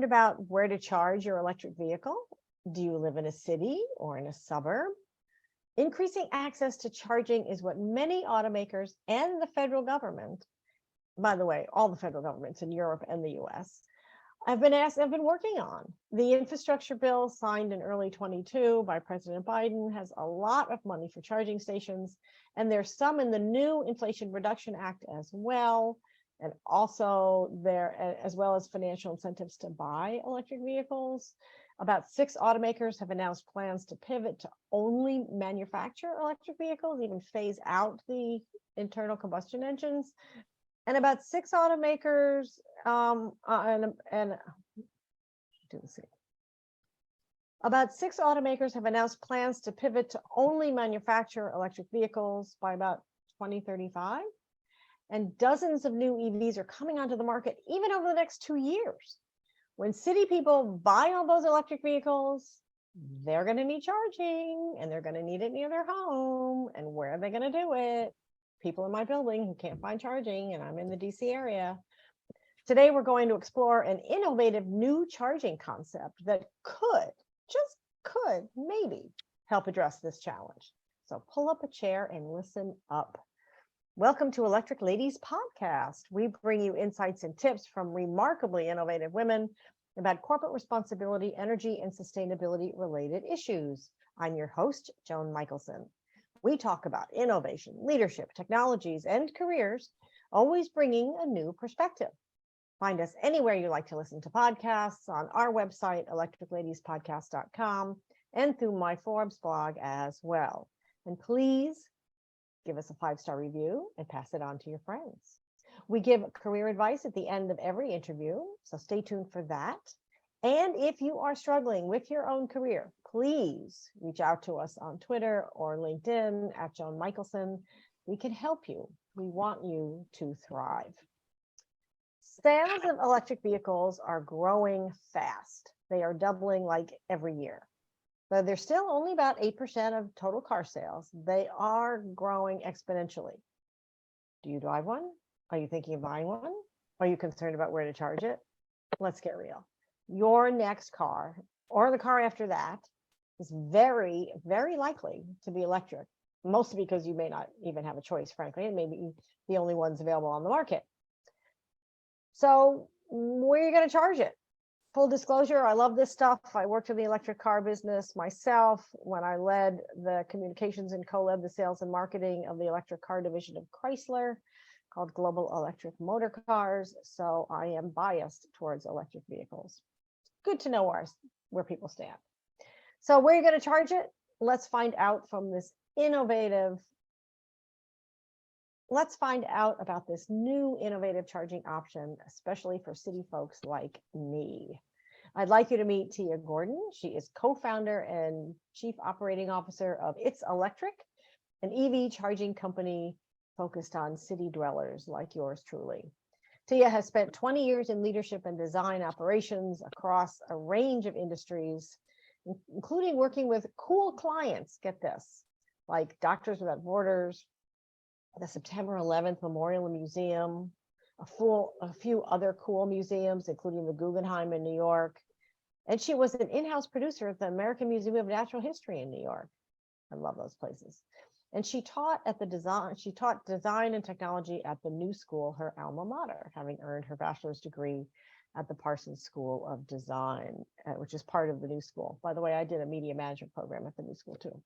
concerned about where to charge your electric vehicle? Do you live in a city or in a suburb? Increasing access to charging is what many automakers and the federal government, by the way, all the federal governments in Europe and the US, have been working on. The infrastructure bill signed in early 22 by President Biden has a lot of money for charging stations, and there's some in the new Inflation Reduction Act as well, and also there, as well as financial incentives to buy electric vehicles. About 6 automakers have announced plans to pivot to only manufacture electric vehicles, even phase out the internal combustion engines. And about 6 automakers About 6 automakers have announced plans to pivot to only manufacture electric vehicles by about 2035. And dozens of new EVs are coming onto the market even over the next 2 years. When city people buy all those electric vehicles, they're going to need charging, and they're going to need it near their home. And where are they going to do it? People in my building who can't find charging, and I'm in the DC area. Today, we're going to explore an innovative new charging concept that could maybe help address this challenge. So pull up a chair and listen up. Welcome to Electric Ladies Podcast. We bring you insights and tips from remarkably innovative women about corporate responsibility, energy, and sustainability related issues. I'm your host, Joan Michelson. We talk about innovation, leadership, technologies, and careers, always bringing a new perspective. Find us anywhere you like to listen to podcasts, on our website, electricladiespodcast.com, and through my Forbes blog as well. And please give us a 5-star review and pass it on to your friends. We give career advice at the end of every interview, so stay tuned for that. And if you are struggling with your own career, please reach out to us on Twitter or LinkedIn at Joan Michelson. We can help you. We want you to thrive. Sales of electric vehicles are growing fast. They are doubling like every year. Though they're still only about 8% of total car sales, they are growing exponentially. Do you drive one? Are you thinking of buying one? Are you concerned about where to charge it? Let's get real. Your next car, or the car after that, is very, very likely to be electric, mostly because you may not even have a choice, frankly. It may be the only ones available on the market. So where are you going to charge it? Full disclosure, I love this stuff. I worked in the electric car business myself when I led the communications and co-led the sales and marketing of the electric car division of Chrysler, called Global Electric Motor Cars. So I am biased towards electric vehicles. Good to know where people stand. So where are you going to charge it? Let's find out about this new innovative charging option, especially for city folks like me. I'd like you to meet Tiya Gordon. She is co-founder and chief operating officer of It's Electric, an EV charging company focused on city dwellers like yours truly. Tiya has spent 20 years in leadership and design operations across a range of industries, including working with cool clients, get this, like Doctors Without Borders, the September 11th Memorial Museum, a few other cool museums, including the Guggenheim in New York. And she was an in-house producer at the American Museum of Natural History in New York. I love those places. And she taught design and technology at the New School, her alma mater, having earned her bachelor's degree at the Parsons School of Design, which is part of the New School. By the way, I did a media management program at the New School too.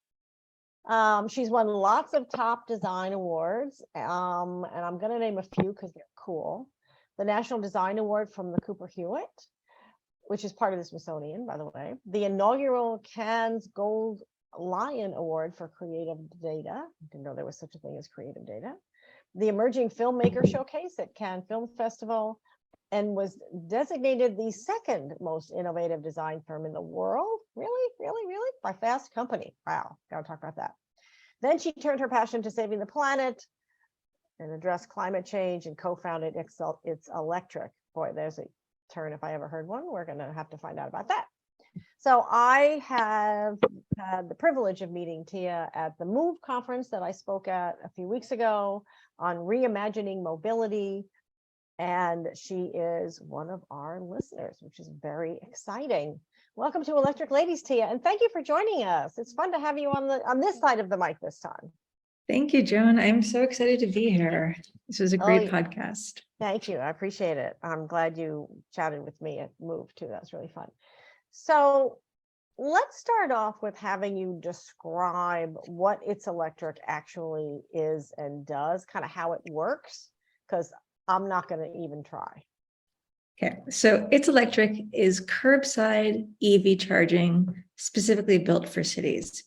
She's won lots of top design awards, and I'm going to name a few because they're cool. The National Design Award from the Cooper Hewitt, which is part of the Smithsonian, by the way. The inaugural Cannes Gold Lion Award for Creative Data. I didn't know there was such a thing as creative data. The Emerging Filmmaker Showcase at Cannes Film Festival, and was designated the second most innovative design firm in the world. Really? By Fast Company. Wow, gotta talk about that. Then she turned her passion to saving the planet and addressed climate change and co-founded It's Electric. Boy, there's a turn if I ever heard one. We're gonna have to find out about that. So I have had the privilege of meeting Tiya at the MOVE conference that I spoke at a few weeks ago on reimagining mobility. and she is one of our listeners, which is very exciting. Welcome to Electric Ladies, Tiya, and thank you for joining us. It's fun to have you on this side of the mic this time. Thank you, Joan. I'm so excited to be here. This was a great yeah. podcast. Thank you. I appreciate it. I'm glad you chatted with me at Move too. That was really fun. So let's start off with having you describe what It's Electric actually is and does, kind of how it works, because I'm not going to even try. Okay, so It's Electric is curbside EV charging specifically built for cities.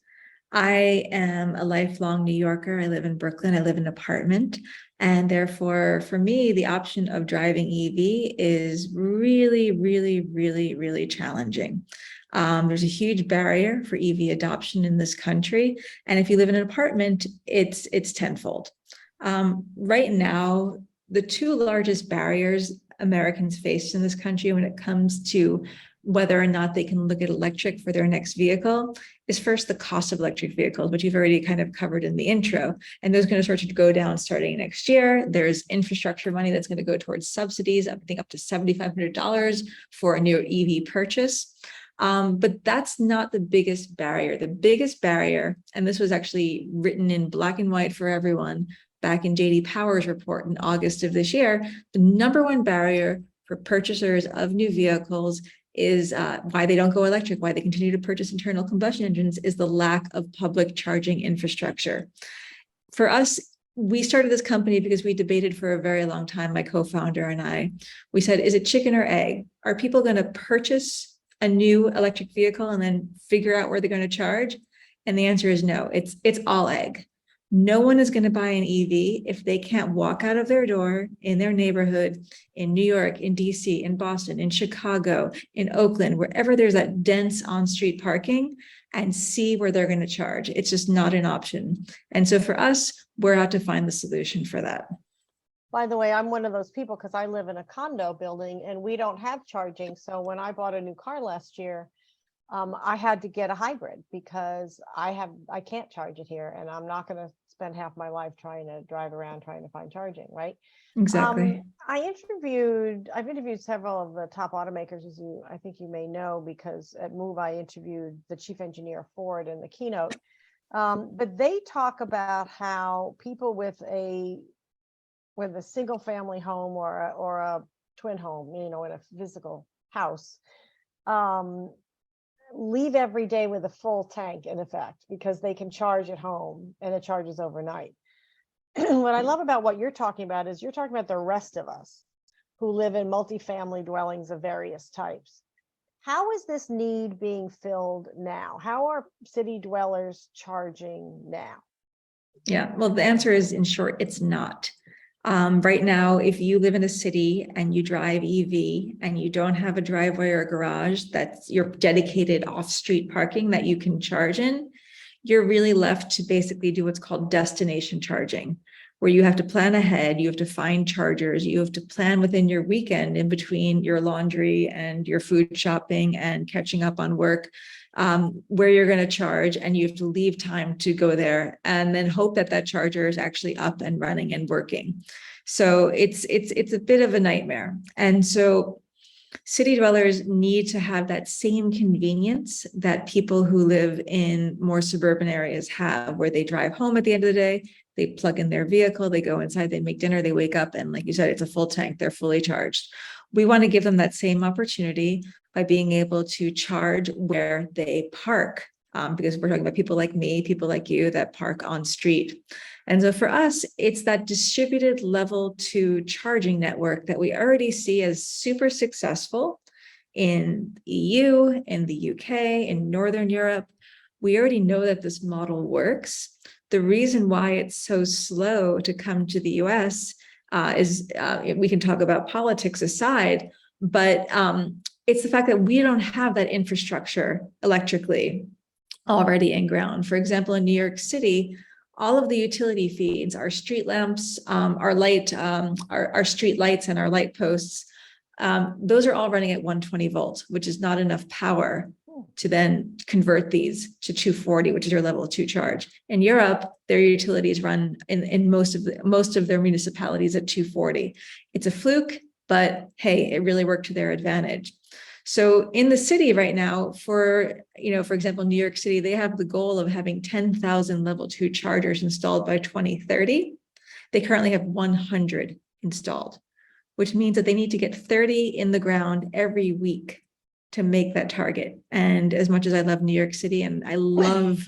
I am a lifelong New Yorker. I live in Brooklyn. I live in an apartment. And therefore, for me, the option of driving EV is really, really, really, really challenging. There's a huge barrier for EV adoption in this country. And if you live in an apartment, it's tenfold. Right now, the two largest barriers Americans face in this country when it comes to whether or not they can look at electric for their next vehicle is first the cost of electric vehicles, which you've already kind of covered in the intro. And those are going to start to go down starting next year. There's infrastructure money that's going to go towards subsidies, I think up to $7,500 for a new EV purchase. But that's not the biggest barrier. The biggest barrier, and this was actually written in black and white for everyone back in J.D. Power's report in August of this year, the number one barrier for purchasers of new vehicles is why they don't go electric, why they continue to purchase internal combustion engines, is the lack of public charging infrastructure. For us, we started this company because we debated for a very long time, my co-founder and I. We said, is it chicken or egg? Are people going to purchase a new electric vehicle and then figure out where they're going to charge? And the answer is no, it's all egg. No one is going to buy an EV if they can't walk out of their door in their neighborhood, in New York, in DC, in Boston, in Chicago, in Oakland, wherever there's that dense on-street parking, and see where they're going to charge. It's just not an option. And so for us, we're out to find the solution for that. By the way, I'm one of those people because I live in a condo building and we don't have charging. So when I bought a new car last year, I had to get a hybrid because I can't charge it here, and I'm not going to spend half my life trying to drive around trying to find charging, right? Exactly. I've interviewed several of the top automakers, as I think you may know, because at Move I interviewed the chief engineer of Ford in the keynote. But they talk about how people with a single family home or a twin home, in a physical house, leave every day with a full tank in effect because they can charge at home and it charges overnight. What I love about what you're talking about is you're talking about the rest of us who live in multifamily dwellings of various types. How is this need being filled now? How are city dwellers charging now? Yeah, well, the answer is, in short, it's not. Right now, if you live in a city and you drive EV and you don't have a driveway or a garage that's your dedicated off-street parking that you can charge in, you're really left to basically do what's called destination charging, where you have to plan ahead, you have to find chargers, you have to plan within your weekend in between your laundry and your food shopping and catching up on work, where you're going to charge, and you have to leave time to go there and then hope that that charger is actually up and running and working. So it's a bit of a nightmare. And so city dwellers need to have that same convenience that people who live in more suburban areas have, where they drive home at the end of the day, they plug in their vehicle, they go inside, they make dinner, they wake up, and like you said, it's a full tank, they're fully charged. We want to give them that same opportunity by being able to charge where they park, because we're talking about people like me, people like you that park on street. And so for us, it's that distributed level 2 charging network that we already see as super successful in the EU, in the UK, in Northern Europe. We already know that this model works. The reason why it's so slow to come to the US is we can talk about politics aside, but it's the fact that we don't have that infrastructure electrically already in ground. For example, in New York City, all of the utility feeds, our street lamps, our street lights and our light posts, those are all running at 120 volts, which is not enough power to then convert these to 240, which is your level 2 charge. In Europe, their utilities run in most of their municipalities at 240. It's a fluke, but hey, it really worked to their advantage. So in the city right now, for example, New York City, they have the goal of having 10,000 level 2 chargers installed by 2030. They currently have 100 installed, which means that they need to get 30 in the ground every week to make that target. And as much as I love New York City and I love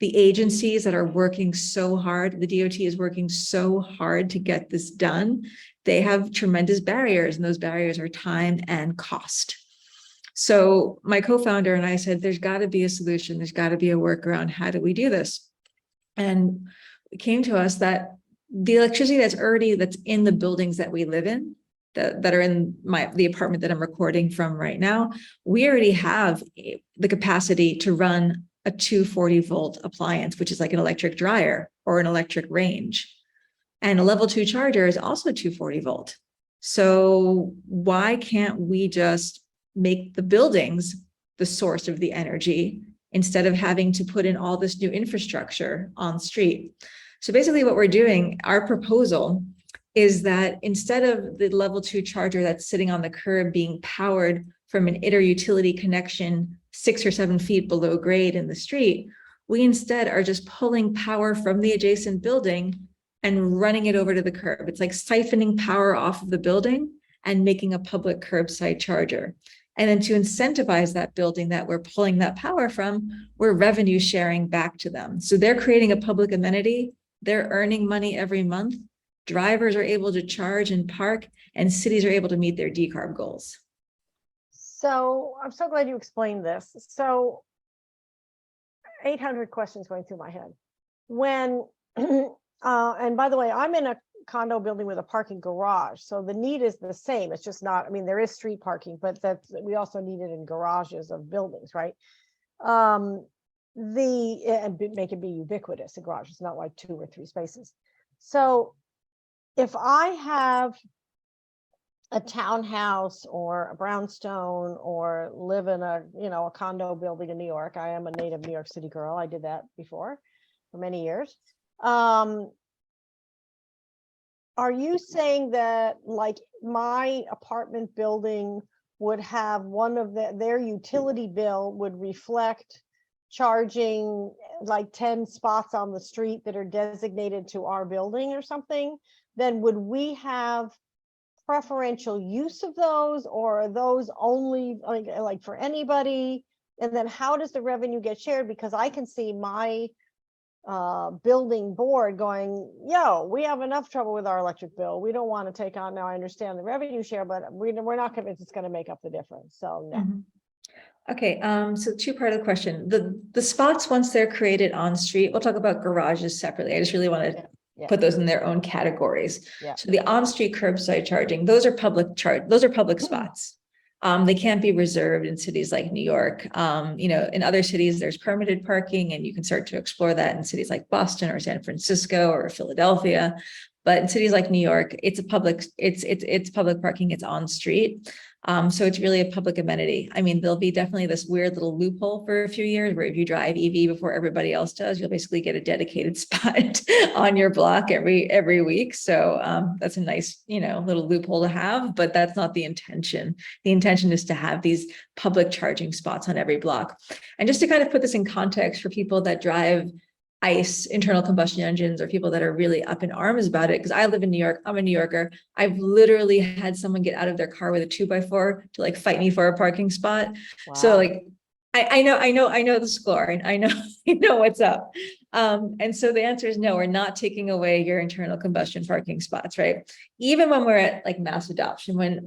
the agencies that are working so hard, the DOT is working so hard to get this done, they have tremendous barriers, and those barriers are time and cost. So my co-founder and I said, there's got to be a solution. There's got to be a workaround. How do we do this? And it came to us that the electricity that's in the buildings that we live in, that are in the apartment that I'm recording from right now, we already have the capacity to run a 240 volt appliance, which is like an electric dryer or an electric range. And a level 2 charger is also 240 volt. So why can't we just make the buildings the source of the energy instead of having to put in all this new infrastructure on street? So basically what we're doing, our proposal is that instead of the level 2 charger that's sitting on the curb being powered from an inter-utility connection 6 or 7 feet below grade in the street, we instead are just pulling power from the adjacent building and running it over to the curb. It's like siphoning power off of the building and making a public curbside charger. And then to incentivize that building that we're pulling that power from, we're revenue sharing back to them. So they're creating a public amenity. They're earning money every month. Drivers are able to charge and park, and cities are able to meet their decarb goals. So I'm so glad you explained this. So 800 questions going through my head. When, and by the way, I'm in a condo building with a parking garage. So the need is the same. It's just not, I mean, there is street parking, but we also need it in garages of buildings, right? And make it be ubiquitous, a garage. It's not like 2 or 3 spaces. So if I have a townhouse or a brownstone or live in a condo building in New York, I am a native New York City girl. I did that before for many years. Are you saying that like my apartment building would have one of their utility bill would reflect charging like 10 spots on the street that are designated to our building or something? Then would we have preferential use of those, or are those only like for anybody? And then how does the revenue get shared? Because I can see my building board going, yo, we have enough trouble with our electric bill. We don't want to take on, now I understand the revenue share, but we're not convinced it's going to make up the difference. So no. Mm-hmm. Okay, so 2-part of the question. The spots, once they're created on street, we'll talk about garages separately. I just really want to put those in their own categories. Yeah. So the on-street curbside charging, those are public spots. They can't be reserved in cities like New York. In other cities, there's permitted parking, and you can start to explore that in cities like Boston or San Francisco or Philadelphia. But in cities like New York, it's public parking, it's on street. So it's really a public amenity. I mean, there'll be definitely this weird little loophole for a few years where if you drive EV before everybody else does, you'll basically get a dedicated spot on your block every week. So that's a nice, little loophole to have, but that's not the intention. The intention is to have these public charging spots on every block. And just to kind of put this in context for people that drive ICE, internal combustion engines, or people that are really up in arms about it, because I live in New York, I'm a New Yorker. I've literally had someone get out of their car with a 2x4 to like fight me for a parking spot. Wow. So like, I know the score, and I know what's up. And so the answer is no, we're not taking away your internal combustion parking spots, right? Even when we're at like mass adoption, when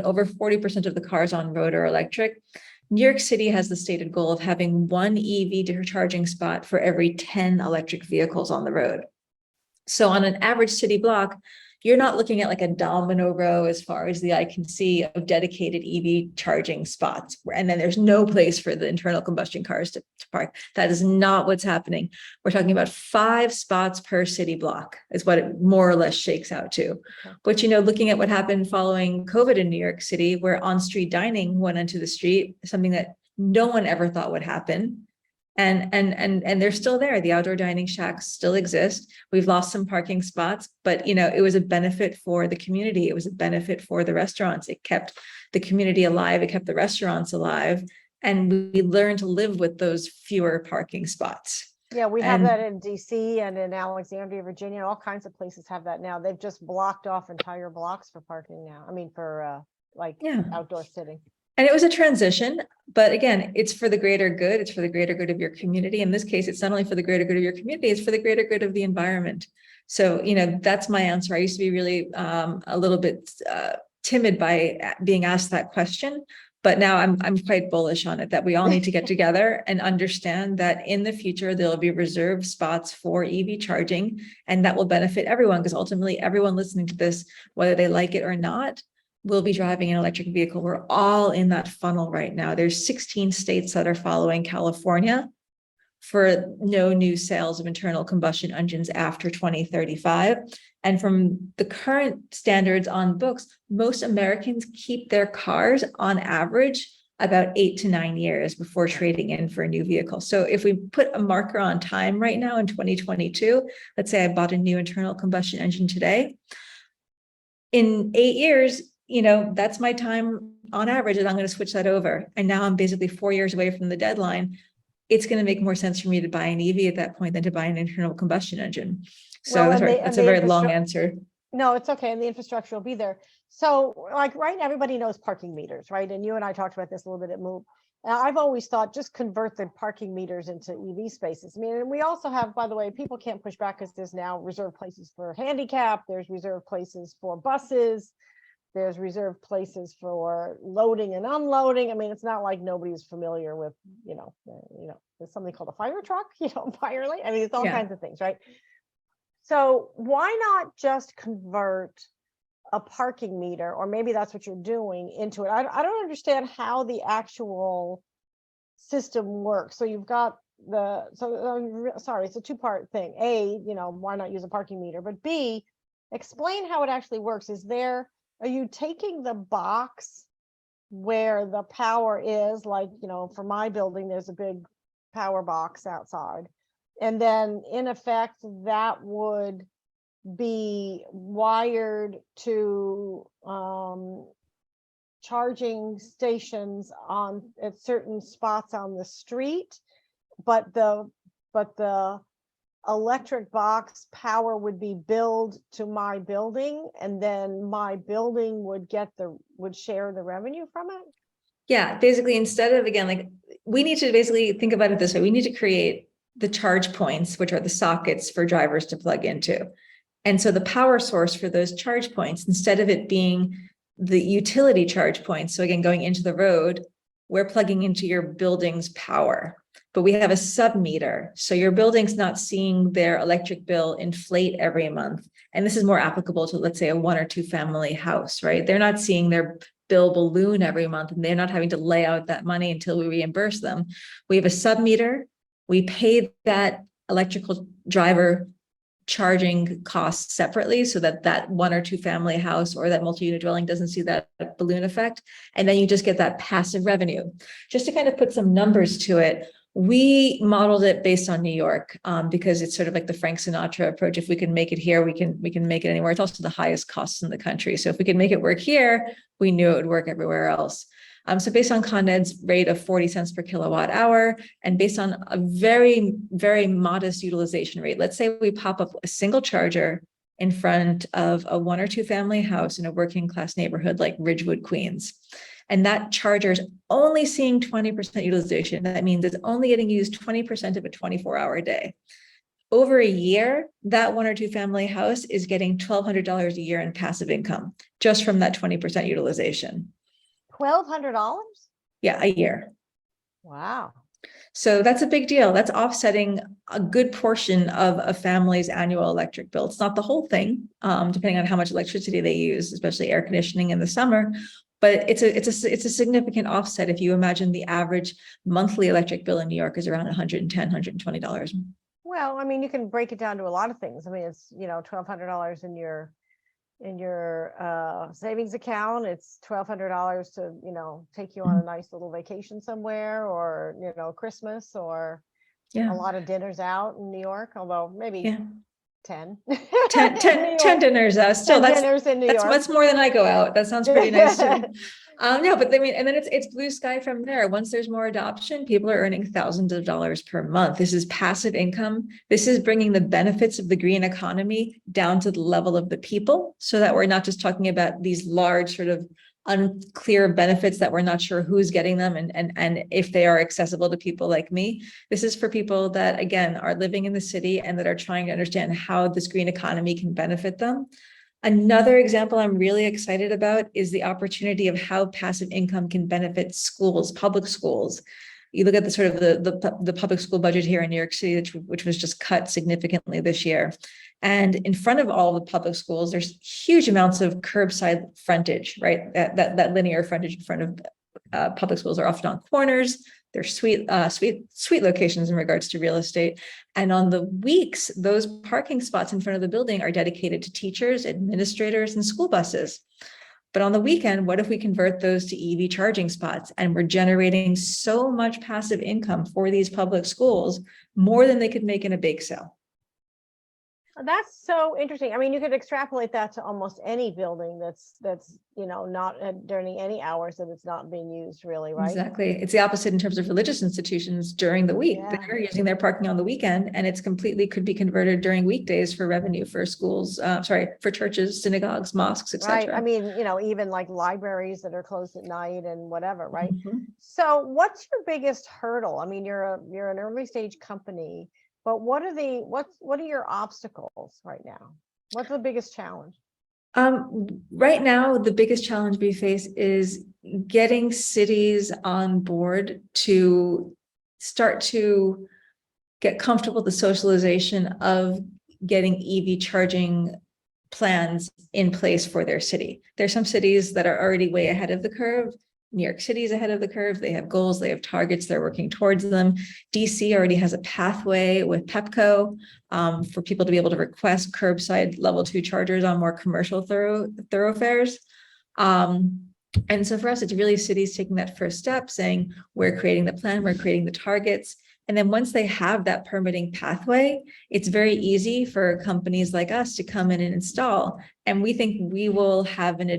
over 40% of the cars on road are electric, New York City has the stated goal of having 1 EV charging spot for every 10 electric vehicles on the road. So on an average city block, you're not looking at like a domino row as far as the eye can see of dedicated EV charging spots. And then there's no place for the internal combustion cars to park. That is not what's happening. We're talking about 5 spots per city block is what it more or less shakes out to. Okay. But, looking at what happened following COVID in New York City, where on-street dining went onto the street, something that no one ever thought would happen. And they're still there. The outdoor dining shacks still exist. We've lost some parking spots, but it was a benefit for the community. It was a benefit for the restaurants. It kept the community alive. It kept the restaurants alive. And we learned to live with those fewer parking spots. Yeah, we have And that in DC and in Alexandria, Virginia. All kinds of places have that now. They've just blocked off entire blocks for parking now. I mean, for yeah, outdoor sitting. and it was a transition, but again, it's for the greater good. It's for the greater good of your community. In this case, it's not only for the greater good of your community, it's for the greater good of the environment. So, that's my answer. I used to be really a little bit timid by being asked that question, but now I'm quite bullish on it, that we all need to get together and understand that in the future, there'll be reserved spots for EV charging, and that will benefit everyone, because ultimately everyone listening to this, whether they like it or not, will be driving an electric vehicle. We're all in that funnel right now. There's 16 states that are following California for no new sales of internal combustion engines after 2035. And from the current standards on books, most Americans keep their cars on average about 8 to 9 years before trading in for a new vehicle. So if we put a marker on time right now in 2022, let's say I bought a new internal combustion engine today, in 8 years, that's my time on average, and I'm going to switch that over. And now I'm basically 4 years away from the deadline. It's going to make more sense for me to buy an EV at that point than to buy an internal combustion engine. So that's a very long answer. No, it's okay. And the infrastructure will be there. So right, everybody knows parking meters, right? And you and I talked about this a little bit at Move. I've always thought just convert the parking meters into EV spaces. I mean, and we also have, by the way, people can't push back because there's now reserved places for handicap. There's reserved places for buses. There's reserved places for loading and unloading. I mean, it's not like nobody's familiar with, there's something called a fire truck, fire lane. I mean, it's all kinds of things, right? So why not just convert a parking meter, or maybe that's what you're doing, into it? I don't understand how the actual system works. So you've got it's a two-part thing. A, why not use a parking meter? But B, explain how it actually works. Are you taking the box where the power is, for my building, there's a big power box outside. And then in effect, that would be wired to charging stations at certain spots on the street, but the electric box power would be billed to my building, and then my building would share the revenue from it. Yeah, basically, instead of, again, we need to basically think about it this way. We need to create the charge points, which are the sockets for drivers to plug into. And so the power source for those charge points, instead of it being the utility charge points, so again, going into the road, we're plugging into your building's power. But we have a sub-meter, so your building's not seeing their electric bill inflate every month. And this is more applicable to, let's say, a 1 or 2 family house, right? They're not seeing their bill balloon every month, and they're not having to lay out that money until we reimburse them. We have a sub-meter. We pay that electrical driver charging costs separately, so that 1 or 2 family house or that multi-unit dwelling doesn't see that balloon effect. And then you just get that passive revenue. Just to kind of put some numbers to it, we modeled it based on New York, because it's sort of like the Frank Sinatra approach. If we can make it here, we can make it anywhere. It's also the highest costs in the country. So if we can make it work here, we knew it would work everywhere else. So based on Con Ed's rate of 40 cents per kilowatt hour, and based on a very, very modest utilization rate, let's say we pop up a single charger in front of a 1 or 2 family house in a working class neighborhood like Ridgewood, Queens. And that charger is only seeing 20% utilization. That means it's only getting used 20% of a 24-hour day. Over a year, that 1 or 2 family house is getting $1,200 a year in passive income just from that 20% utilization. $1,200? Yeah, a year. Wow. So that's a big deal. That's offsetting a good portion of a family's annual electric bill. It's not the whole thing, depending on how much electricity they use, especially air conditioning in the summer. But it's a significant offset. If you imagine the average monthly electric bill in New York is around $110, $120. Well, I mean, you can break it down to a lot of things. I mean, it's $1,200 in your in your savings account. It's $1,200 to, take you on a nice little vacation somewhere, or, Christmas, or Yeah. a lot of dinners out in New York, although maybe Yeah. 10. 10, 10, 10 dinners out. Still, 10 dinners in New York. that's more than I go out. That sounds pretty nice to me. No, but I mean, and then it's blue sky from there. Once there's more adoption, people are earning thousands of dollars per month. This is passive income. This is bringing the benefits of the green economy down to the level of the people, so that we're not just talking about these large sort of unclear benefits that we're not sure who's getting them and if they are accessible to people like me. This is for people that, again, are living in the city and that are trying to understand how this green economy can benefit them. Another example I'm really excited about is the opportunity of how passive income can benefit schools, public schools. You look at the sort of the public school budget here in New York City, which was just cut significantly this year. And in front of all the public schools, there's huge amounts of curbside frontage, right? That linear frontage in front of public schools are often on corners. They're sweet locations in regards to real estate. And on the weeks, those parking spots in front of the building are dedicated to teachers, administrators, and school buses. But on the weekend, what if we convert those to EV charging spots? And we're generating so much passive income for these public schools, more than they could make in a bake sale. That's so interesting. I mean, you could extrapolate that to almost any building that's not during any hours that it's not being used, really, right? Exactly. It's the opposite in terms of religious institutions during the week. Yeah. They're using their parking on the weekend, and it's completely could be converted during weekdays for revenue for schools, for churches, synagogues, mosques, Right. etc. I mean, even like libraries that are closed at night and whatever, right? Mhm. So what's your biggest hurdle? I mean, you're an early stage company, but what are your obstacles right now? What's the biggest challenge? Right now, the biggest challenge we face is getting cities on board to start to get comfortable with the socialization of getting EV charging plans in place for their city. There's some cities that are already way ahead of the curve. New York City is ahead of the curve. They have goals, they have targets, they're working towards them. DC already has a pathway with Pepco for people to be able to request curbside level 2 chargers on more commercial thoroughfares. And so for us, it's really cities taking that first step, saying, we're creating the plan, we're creating the targets. And then once they have that permitting pathway, it's very easy for companies like us to come in and install. And we think we will have an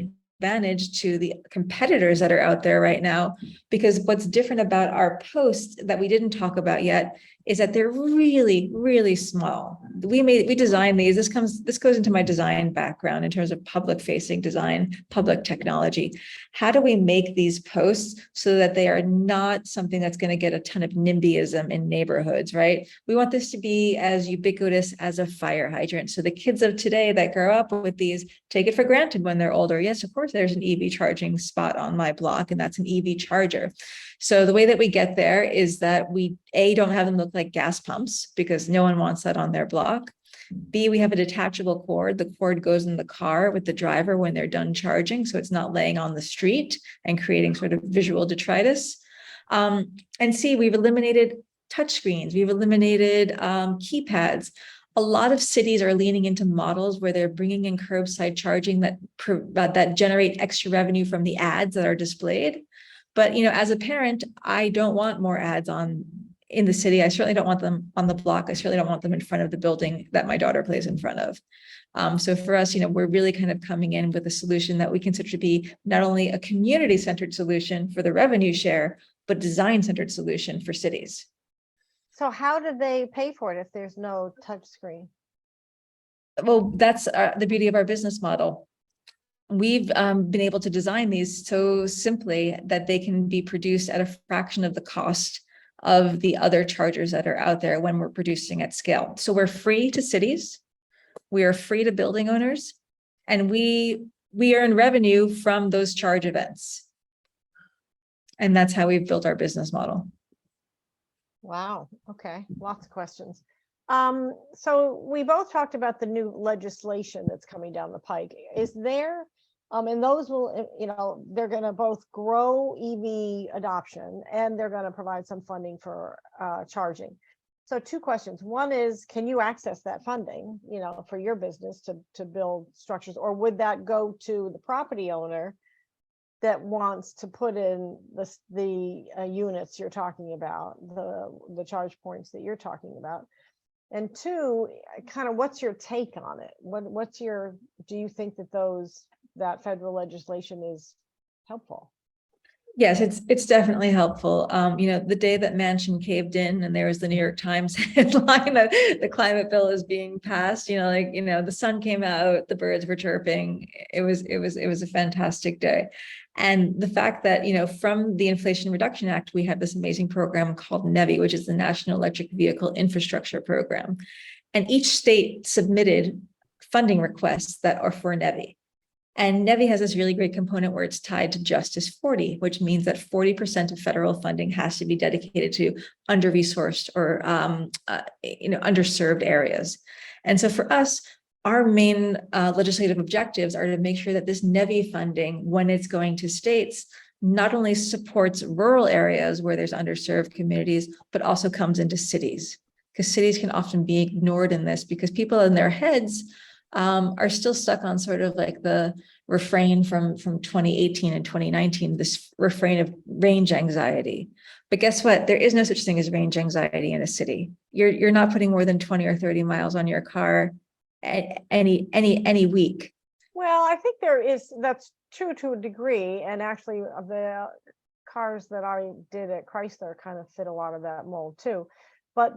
advantage to the competitors that are out there right now, because what's different about our posts that we didn't talk about yet is that they're really, really small. We designed these. This goes into my design background in terms of public facing design, public technology. How do we make these posts so that they are not something that's going to get a ton of NIMBYism in neighborhoods, right? We want this to be as ubiquitous as a fire hydrant. So the kids of today that grow up with these take it for granted when they're older. Yes, of course, there's an EV charging spot on my block, and that's an EV charger. So the way that we get there is that we, A, don't have them look like gas pumps, because no one wants that on their block. B, we have a detachable cord. The cord goes in the car with the driver when they're done charging, so it's not laying on the street and creating sort of visual detritus. And C, we've eliminated touchscreens. We've eliminated keypads. A lot of cities are leaning into models where they're bringing in curbside charging that generate extra revenue from the ads that are displayed. But as a parent, I don't want more ads in the city. I certainly don't want them on the block. I certainly don't want them in front of the building that my daughter plays in front of. So for us, we're really kind of coming in with a solution that we consider to be not only a community-centered solution for the revenue share, but design-centered solution for cities. So how do they pay for it if there's no touch screen? Well, that's the beauty of our business model. We've been able to design these so simply that they can be produced at a fraction of the cost of the other chargers that are out there when we're producing at scale. So we're free to cities, we are free to building owners, and we earn revenue from those charge events. And that's how we've built our business model. Wow. Okay. Lots of questions. So we both talked about the new legislation that's coming down the pike. Is there, and those will, they're going to both grow EV adoption, and they're going to provide some funding for charging. So two questions. One is, can you access that funding, for your business to build structures, or would that go to the property owner that wants to put in the units you're talking about, the charge points that you're talking about? And two, kind of what's your take on it? Do you think that federal legislation is helpful? Yes, it's definitely helpful. The day that Manchin caved in and there was the New York Times headline that the climate bill is being passed, the sun came out, the birds were chirping. It was a fantastic day. And the fact that, from the Inflation Reduction Act, we have this amazing program called NEVI, which is the National Electric Vehicle Infrastructure Program. And each state submitted funding requests that are for NEVI. And NEVI has this really great component where it's tied to Justice 40, which means that 40% of federal funding has to be dedicated to under-resourced or underserved areas. And so for us, our main legislative objectives are to make sure that this NEVI funding, when it's going to states, not only supports rural areas where there's underserved communities, but also comes into cities, because cities can often be ignored in this because people in their heads are still stuck on sort of like the refrain from 2018 and 2019, this refrain of range anxiety. But guess what? There is no such thing as range anxiety in a city. You're not putting more than 20 or 30 miles on your car any week. Well, I think that's true to a degree. And actually the cars that I did at Chrysler kind of fit a lot of that mold too. But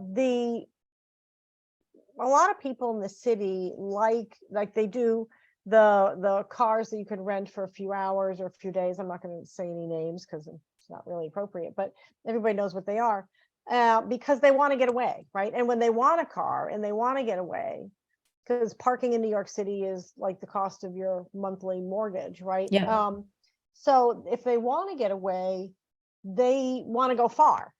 a lot of people in the city like they do the cars that you can rent for a few hours or a few days. I'm not going to say any names because it's not really appropriate, but everybody knows what they are, because they want to get away, right? And when they want a car and they want to get away, because parking in New York City is like the cost of your monthly mortgage, right? Yeah. So if they want to get away, they want to go far.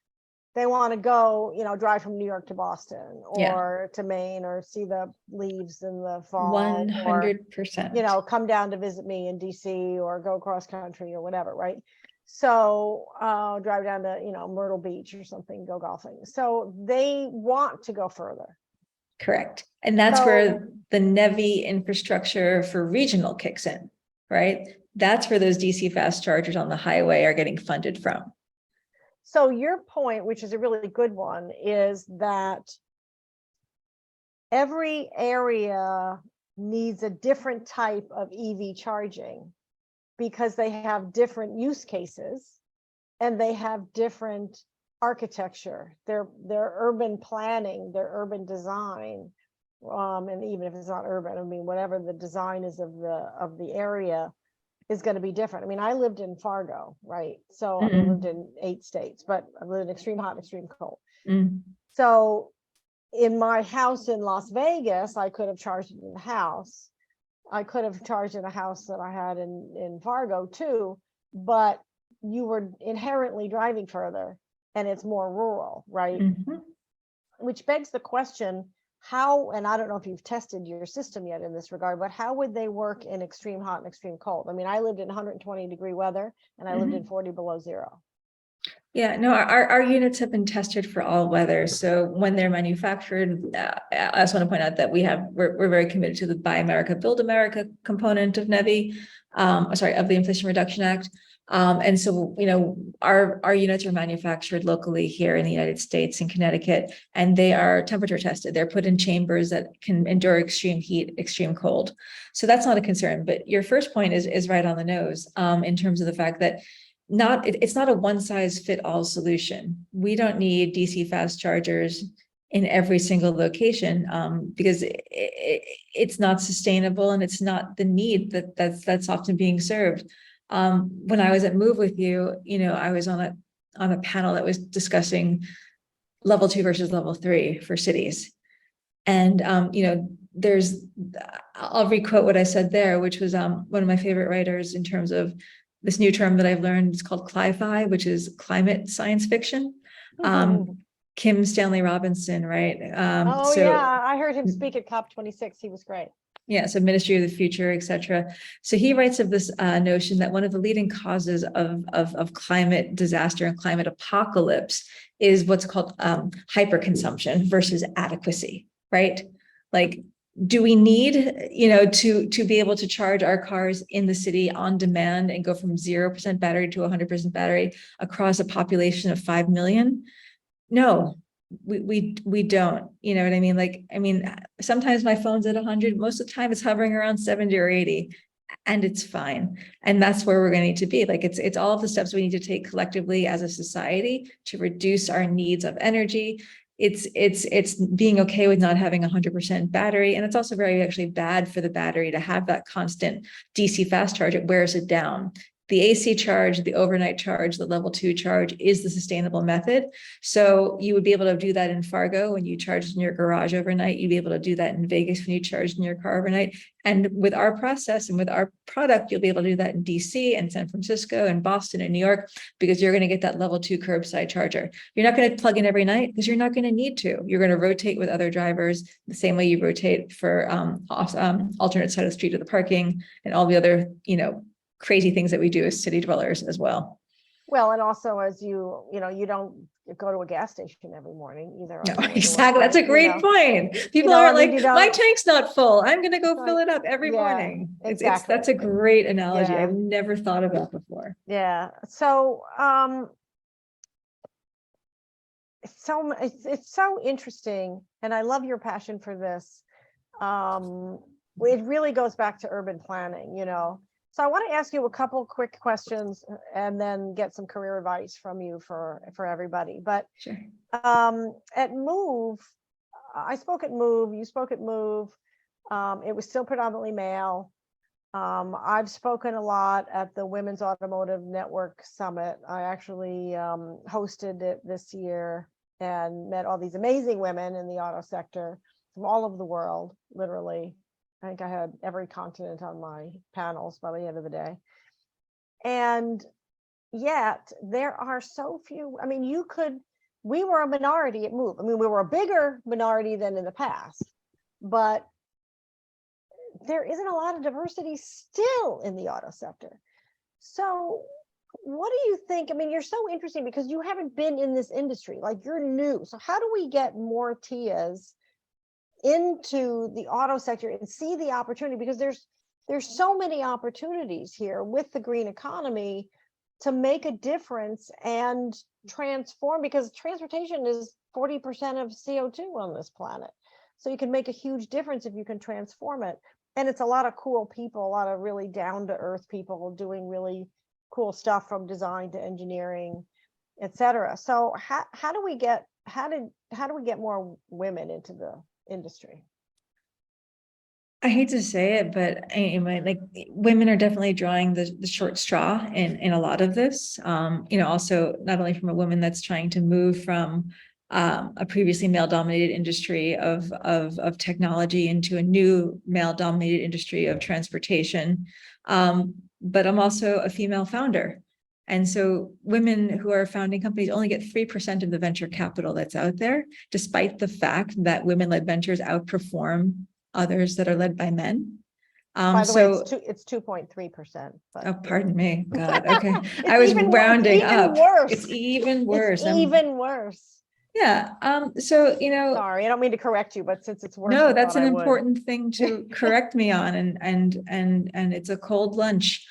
They want to go, drive from New York to Boston or to Maine, or see the leaves in the fall. 100%. Or, come down to visit me in DC, or go cross country or whatever, right? So drive down to, Myrtle Beach or something, go golfing. So they want to go further. Correct. And that's where the NEVI infrastructure for regional kicks in, right? That's where those DC fast chargers on the highway are getting funded from. So your point, which is a really good one, is that every area needs a different type of EV charging because they have different use cases and they have different architecture, their urban planning, their urban design, and even if it's not urban, I mean, whatever the design is of the area is going to be different. I mean, I lived in Fargo, right? So I lived in 8 states, but I lived in extreme hot and extreme cold. So in my house in Las Vegas, I could have charged it in the house. I could have charged in a house that I had in Fargo too, but you were inherently driving further and it's more rural, right? Which begs the question, how, and I don't know if you've tested your system yet in this regard, but how would they work in extreme hot and extreme cold? I mean, I lived in 120-degry weather and I lived in 40 below zero. Yeah, no, our units have been tested for all weather. So when they're manufactured, I also want to point out that we're very committed to the Buy America, Build America component of NEVI, of the Inflation Reduction Act. And so, our units are manufactured locally here in the United States, in Connecticut, and they are temperature tested. They're put in chambers that can endure extreme heat, extreme cold. So that's not a concern. But your first point is right on the nose, in terms of the fact that it's not a one-size-fit-all solution. We don't need DC fast chargers in every single location, because it's not sustainable and it's not the need that's often being served. When I was at Move with you, I was on a panel that was discussing level 2 versus level 3 for cities. And, I'll requote what I said there, which was one of my favorite writers in terms of this new term that I've learned. It's called cli-fi, which is climate science fiction. Kim Stanley Robinson, right? Yeah, I heard him speak at COP26. He was great. Yeah, so Ministry of the Future, etc. So he writes of this notion that one of the leading causes of climate disaster and climate apocalypse is what's called hyperconsumption versus adequacy, right? Like, do we need, to be able to charge our cars in the city on demand and go from 0% battery to 100% battery across a population of 5 million? No, we don't. You know what I mean? Like, sometimes my phone's at 100. Most of the time, it's hovering around 70 or 80, and it's fine. And that's where we're going to need to be. Like, it's all of the steps we need to take collectively as a society to reduce our needs of energy. It's being okay with not having 100% battery, and it's also very actually bad for the battery to have that constant DC fast charge. It wears it down. The AC charge, the overnight charge, the level 2 charge is the sustainable method. So you would be able to do that in Fargo when you charge in your garage overnight. You'd be able to do that in Vegas when you charge in your car overnight. And with our process and with our product, you'll be able to do that in DC and San Francisco and Boston and New York, because you're going to get that level 2 curbside charger. You're not going to plug in every night because you're not going to need to. You're going to rotate with other drivers the same way you rotate for alternate side of the street of the parking and all the other, crazy things that we do as city dwellers as well. Well, and also as you don't go to a gas station every morning either. No, exactly. That's a great point. People are like, my tank's not full. I'm going to go fill it up every morning. Exactly. That's a great analogy. I've never thought of that before. Yeah. So, it's so interesting, and I love your passion for this. It really goes back to urban planning, So I want to ask you a couple quick questions and then get some career advice from you for everybody. But sure. At Move, I spoke at Move, you spoke at Move. It was still predominantly male. I've spoken a lot at the Women's Automotive Network Summit. I actually hosted it this year and met all these amazing women in the auto sector from all over the world, literally. I think I had every continent on my panels by the end of the day. And yet there are so few. We were a minority at Move. We were a bigger minority than in the past, but there isn't a lot of diversity still in the auto sector. So what do you think? You're so interesting because you haven't been in this industry, like you're new. So how do we get more Tiyas into the auto sector and see the opportunity? Because there's so many opportunities here with the green economy to make a difference and transform, because transportation is 40% of CO2 on this planet. So you can make a huge difference if you can transform it. And it's a lot of cool people, a lot of really down to earth people doing really cool stuff from design to engineering, etc. So how do we get more women into the industry? I hate to say it, but women are definitely drawing the short straw in a lot of this. Also not only from a woman that's trying to move from a previously male-dominated industry of technology into a new male-dominated industry of transportation, but I'm also a female founder. And so women who are founding companies only get 3% of the venture capital that's out there, despite the fact that women-led ventures outperform others that are led by men. By the way, it's 2.3%. Oh, pardon me. God. Okay. I was rounding up. Worse. It's even worse. It's even worse. Yeah. Sorry, I don't mean to correct you, but since it's worse. No, that's an important thing to correct me on, and it's a cold lunch.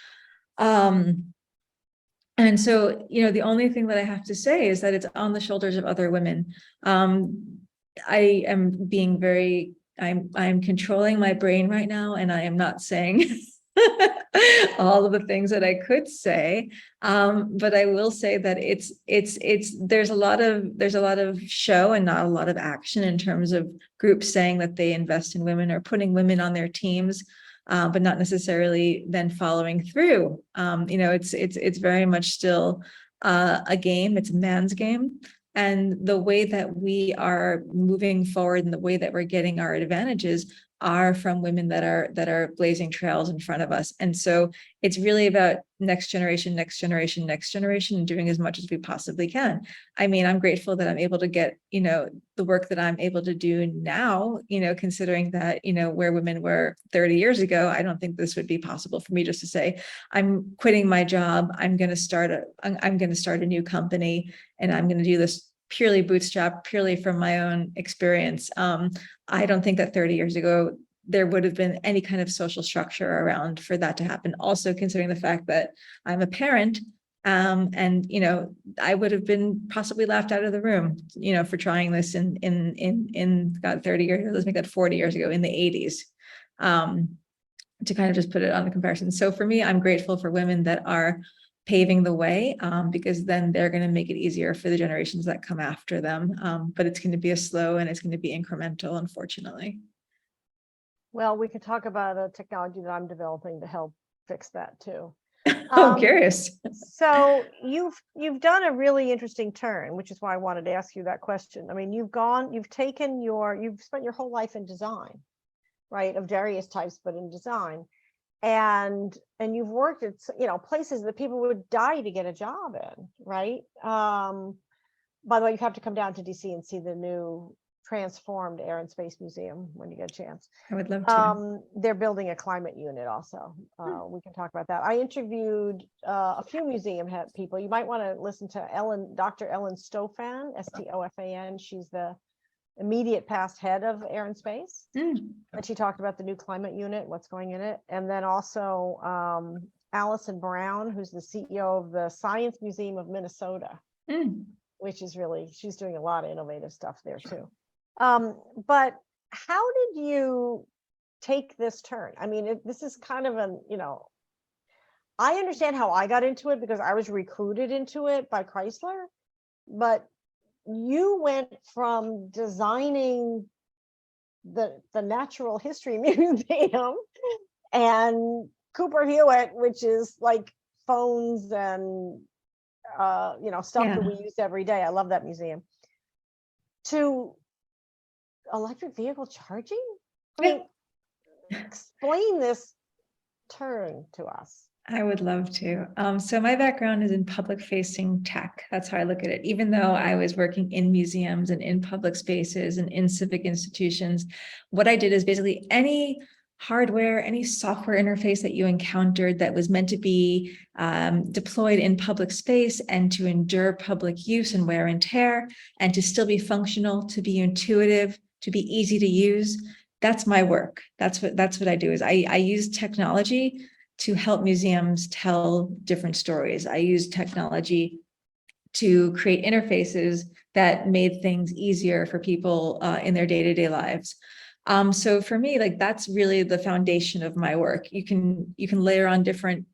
And so, the only thing that I have to say is that it's on the shoulders of other women. I am being I'm controlling my brain right now, and I am not saying all of the things that I could say. But I will say that there's a lot of show and not a lot of action in terms of groups saying that they invest in women or putting women on their teams, but not necessarily then following through. It's very much still a game. It's a man's game. And the way that we are moving forward and the way that we're getting our advantages are from women that are blazing trails in front of us. And so it's really about next generation, and doing as much as we possibly can. I'm grateful that I'm able to get, the work that I'm able to do now, considering that, where women were 30 years ago, I don't think this would be possible for me just to say, I'm quitting my job. I'm going to start a new company, and I'm going to do this purely bootstrapped, purely from my own experience. I don't think that 30 years ago, there would have been any kind of social structure around for that to happen. Also considering the fact that I'm a parent, and, I would have been possibly laughed out of the room, for trying this in God, 30 years, let's make that 40 years ago, in the 80s. To kind of just put it on the comparison. So for me, I'm grateful for women that are paving the way, because then they're going to make it easier for the generations that come after them. But it's going to be a slow and it's going to be incremental, unfortunately. Well, we could talk about a technology that I'm developing to help fix that too. I'm curious. So you've done a really interesting turn, which is why I wanted to ask you that question. I mean, you've spent your whole life in design, right, of various types, but in design, and you've worked at places that people would die to get a job in, right? By the way, you have to come down to DC and see the new transformed Air and Space Museum when you get a chance. I would love to. They're building a climate unit also. We can talk about that. I interviewed a few museum head people. You might want to listen to Dr. Ellen Stofan, Stofan. She's the immediate past head of Air and Space. And she talked about the new climate unit, what's going in it. And then also Allison Brown, who's the CEO of the Science Museum of Minnesota, which is she's doing a lot of innovative stuff there too. But how did you take this turn? I mean, this is kind of I understand how I got into it because I was recruited into it by Chrysler, but you went from designing the Natural History Museum and Cooper Hewitt, which is like phones and stuff that we use every day. I love that museum. To electric vehicle charging? I mean, explain this turn to us. I would love to. So my background is in public facing tech. That's how I look at it. Even though I was working in museums and in public spaces and in civic institutions, what I did is basically any hardware, any software interface that you encountered that was meant to be deployed in public space and to endure public use and wear and tear, and to still be functional, to be intuitive, to be easy to use. That's my work. That's what I do. Is I use technology to help museums tell different stories. I use technology to create interfaces that made things easier for people in their day-to-day lives. So for me, that's really the foundation of my work. You can layer on different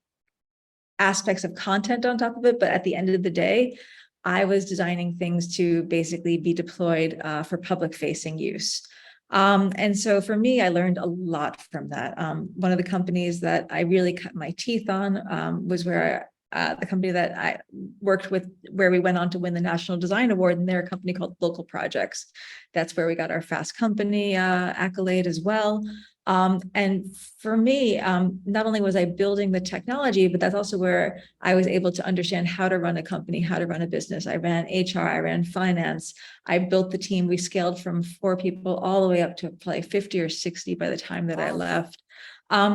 aspects of content on top of it, but at the end of the day, I was designing things to basically be deployed for public facing use. And so for me, I learned a lot from that. One of the companies that I really cut my teeth on was where the company that I worked with, where we went on to win the National Design Award, and they're a company called Local Projects. That's where we got our Fast Company accolade as well. And for me, not only was I building the technology, but that's also where I was able to understand how to run a company, how to run a business. I ran HR, I ran finance. I built the team. We scaled from 4 people all the way up to probably 50 or 60 by the time that I left.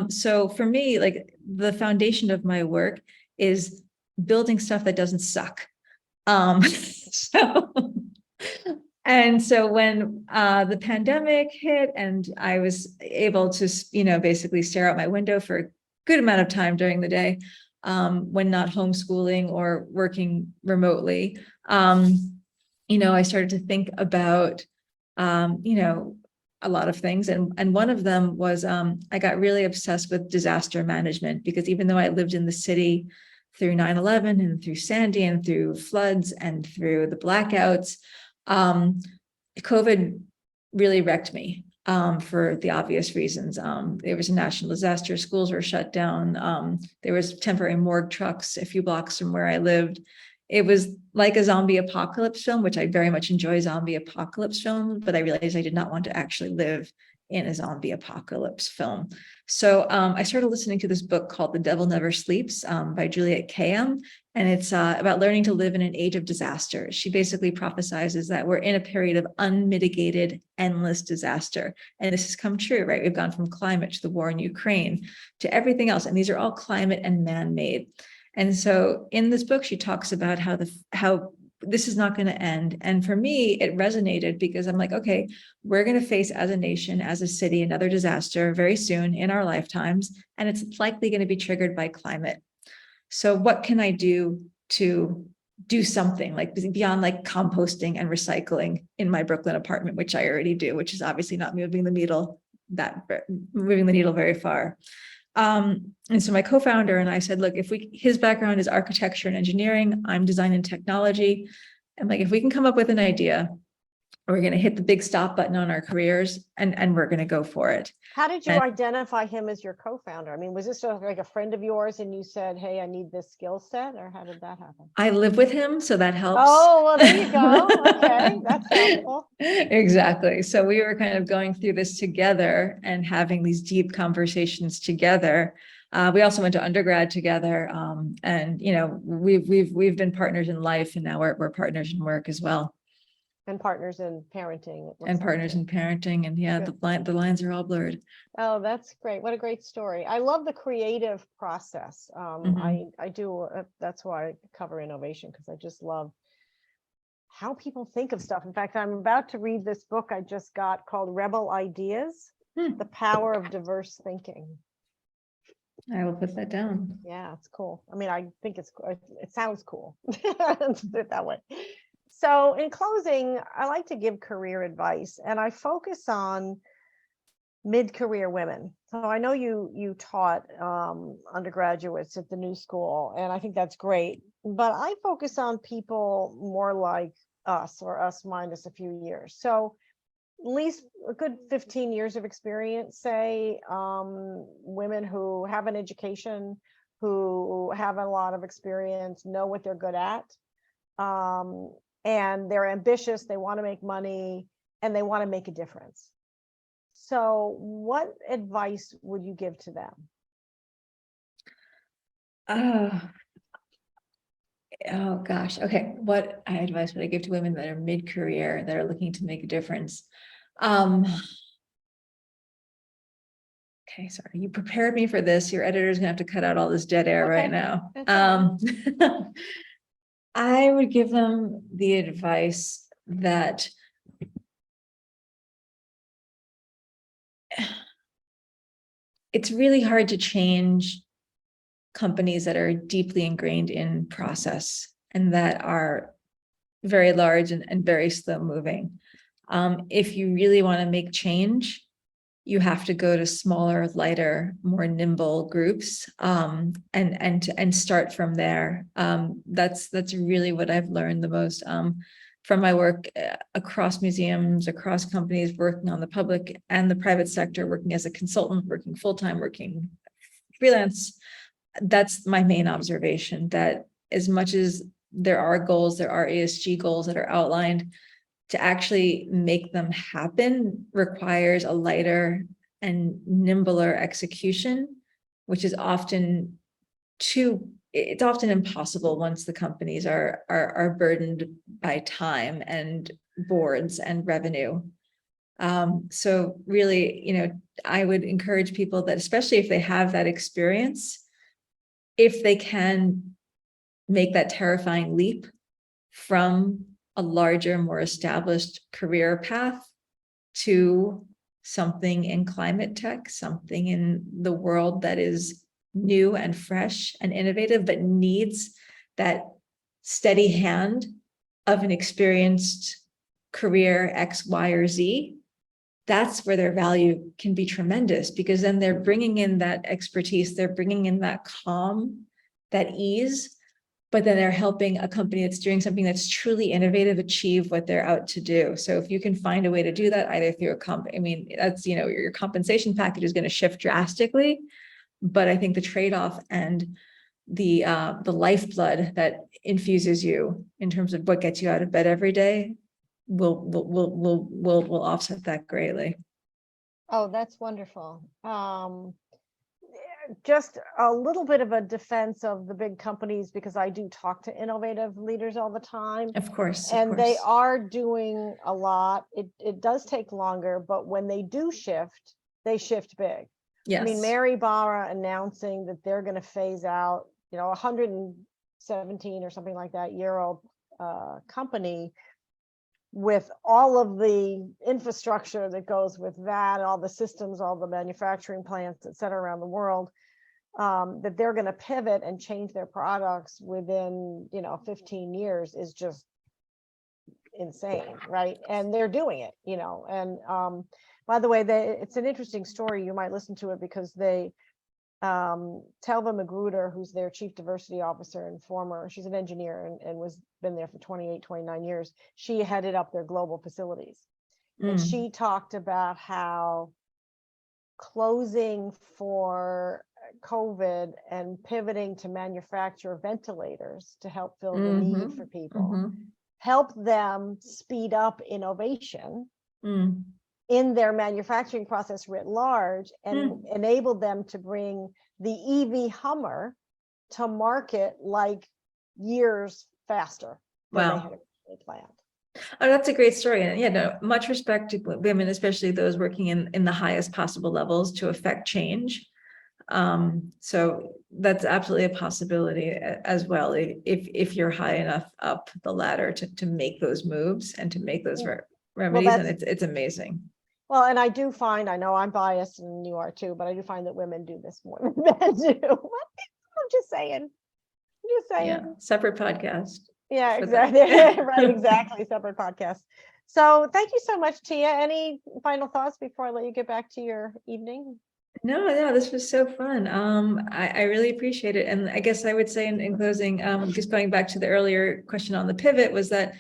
So for me, the foundation of my work is building stuff that doesn't suck. And so when the pandemic hit and I was able to, basically stare out my window for a good amount of time during the day, when not homeschooling or working remotely, I started to think about, a lot of things. And one of them was I got really obsessed with disaster management, because even though I lived in the city through 9/11 and through Sandy and through floods and through the blackouts, COVID really wrecked me for the obvious reasons. There was a national disaster, schools were shut down. There was temporary morgue trucks a few blocks from where I lived. It was like a zombie apocalypse film, which I very much enjoy zombie apocalypse films, but I realized I did not want to actually live in a zombie apocalypse film. So I started listening to this book called The Devil Never Sleeps by Juliet Kayyem, and it's about learning to live in an age of disaster. She basically prophesizes that we're in a period of unmitigated, endless disaster. And this has come true, right? We've gone from climate to the war in Ukraine to everything else. And these are all climate and man-made. And so in this book, she talks about how this is not going to end. And for me, it resonated because I'm like, okay, we're going to face as a nation, as a city, another disaster very soon in our lifetimes, and it's likely going to be triggered by climate. So what can I do to do something like beyond like composting and recycling in my Brooklyn apartment, which I already do, which is obviously not moving the needle very far. And so my co-founder and I said, look, his background is architecture and engineering, I'm design and technology. I'm like, if we can come up with an idea, we're going to hit the big stop button on our careers and we're going to go for it. How did you And identify him as your co-founder? I mean, was this sort of like a friend of yours and you said, hey, I need this skill set, or how did that happen? I live with him, so that helps. Oh, well, there you go. Okay, that's helpful. Exactly. So we were kind of going through this together and having these deep conversations together. We also went to undergrad together, and we've been partners in life, and now we're partners in work as well. And partners in parenting. And partners in parenting, and yeah, the lines are all blurred. Oh, that's great. What a great story. I love the creative process. I do. That's why I cover innovation, because I just love how people think of stuff. In fact, I'm about to read this book I just got called Rebel Ideas, The Power of Diverse Thinking. I will put that down. Yeah, it's cool. I mean, I think it sounds cool. Let's put it that way. So in closing, I like to give career advice, and I focus on mid-career women. So I know you taught undergraduates at the New School, and I think that's great. But I focus on people more like us, or us minus a few years. So at least a good 15 years of experience, say, women who have an education, who have a lot of experience, know what they're good at. And they're ambitious, they want to make money, and they want to make a difference. So what advice would you give to them? Oh gosh. Okay. What advice would I give to women that are mid-career, that are looking to make a difference? Okay, sorry, you prepared me for this. Your editor's gonna have to cut out all this dead air right now. I would give them the advice that it's really hard to change companies that are deeply ingrained in process and that are very large and very slow moving. If you really want to make change, you have to go to smaller, lighter, more nimble groups, and start from there. That's really what I've learned the most from my work across museums, across companies, working on the public and the private sector, working as a consultant, working full-time, working freelance. That's my main observation, that as much as there are goals, there are ESG goals that are outlined, to actually make them happen requires a lighter and nimbler execution, which is often it's often impossible once the companies are burdened by time and boards and revenue. So really, I would encourage people that, especially if they have that experience, if they can make that terrifying leap from a larger, more established career path to something in climate tech, something in the world that is new and fresh and innovative, but needs that steady hand of an experienced career X, Y, or Z, that's where their value can be tremendous, because then they're bringing in that expertise, they're bringing in that calm, that ease, but then they're helping a company that's doing something that's truly innovative achieve what they're out to do. So if you can find a way to do that, either through that's, your compensation package is going to shift drastically, but I think the trade-off and the lifeblood that infuses you in terms of what gets you out of bed every day will offset that greatly. Oh, that's wonderful. Just a little bit of a defense of the big companies, because I do talk to innovative leaders all the time. Of course. And they are doing a lot. It does take longer, but when they do shift, they shift big. Yes. I mean, Mary Barra announcing that they're going to phase out, 117 or something like that year old company with all of the infrastructure that goes with that, all the systems, all the manufacturing plants, et cetera, around the world, that they're going to pivot and change their products within, 15 years is just insane, right? And they're doing it, and by the way, it's an interesting story. You might listen to it because they Telva Magruder, who's their chief diversity officer and she's an engineer and been there for 28, 29 years. She headed up their global facilities. And she talked about how closing for COVID and pivoting to manufacture ventilators to help fill the need for people helped them speed up innovation in their manufacturing process writ large, and enabled them to bring the EV Hummer to market like years faster than they had originally planned. Oh, that's a great story. And yeah, no, much respect to women, especially those working in the highest possible levels to affect change. So that's absolutely a possibility as well, if you're high enough up the ladder to make those moves and to make those remedies, and it's amazing. Well, and I do find, I know I'm biased and you are too, but I do find that women do this more than men do. I'm just saying. Yeah, separate podcast. Yeah, exactly. Right, exactly. Separate podcast. So thank you so much, Tiya. Any final thoughts before I let you get back to your evening? No, this was so fun. I really appreciate it. And I guess I would say in closing, just going back to the earlier question on the pivot, was that,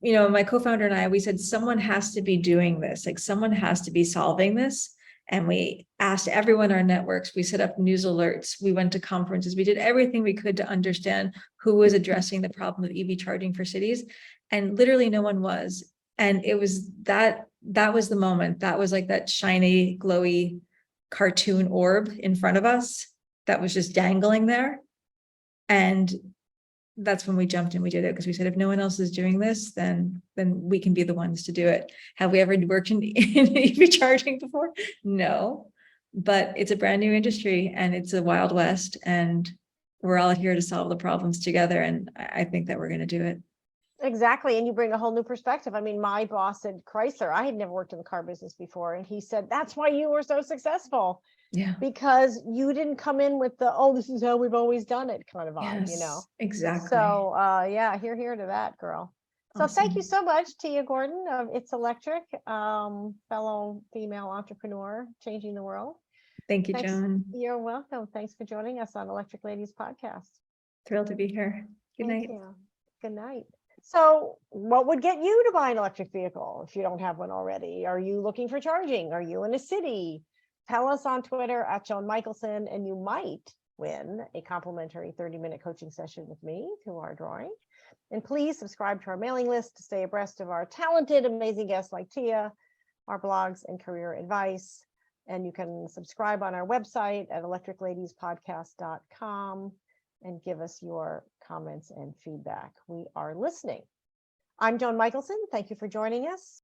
my co-founder and I, we said, someone has to be doing this, like someone has to be solving this. And we asked everyone in our networks, we set up news alerts, we went to conferences, we did everything we could to understand who was addressing the problem of EV charging for cities. And literally no one was. And it was that was the moment. That was like that shiny, glowy cartoon orb in front of us that was just dangling there. And that's when we jumped and we did it, because we said, if no one else is doing this, then we can be the ones to do it. Have we ever worked in EV charging before? No, but it's a brand new industry and it's a Wild West, and we're all here to solve the problems together. And I think that we're going to do it. Exactly. And you bring a whole new perspective. I mean, my boss at Chrysler, I had never worked in the car business before. And he said, that's why you were so successful. Yeah. Because you didn't come in with the, this is how we've always done it kind of vibe, Yes, exactly. So yeah, here to that, girl. So Awesome. Thank you so much, Tiya Gordon of It's Electric, fellow female entrepreneur changing the world. Thank you, Thanks. Joan. You're welcome. Thanks for joining us on Electric Ladies Podcast. Thrilled to be here. Good night. Thank you. Good night. So what would get you to buy an electric vehicle if you don't have one already? Are you looking for charging? Are you in a city? Tell us on Twitter at Joan Michelson, and you might win a complimentary 30-minute coaching session with me through our drawing. And please subscribe to our mailing list to stay abreast of our talented, amazing guests like Tiya, our blogs and career advice. And you can subscribe on our website at electricladiespodcast.com and give us your comments and feedback. We are listening. I'm Joan Michelson. Thank you for joining us.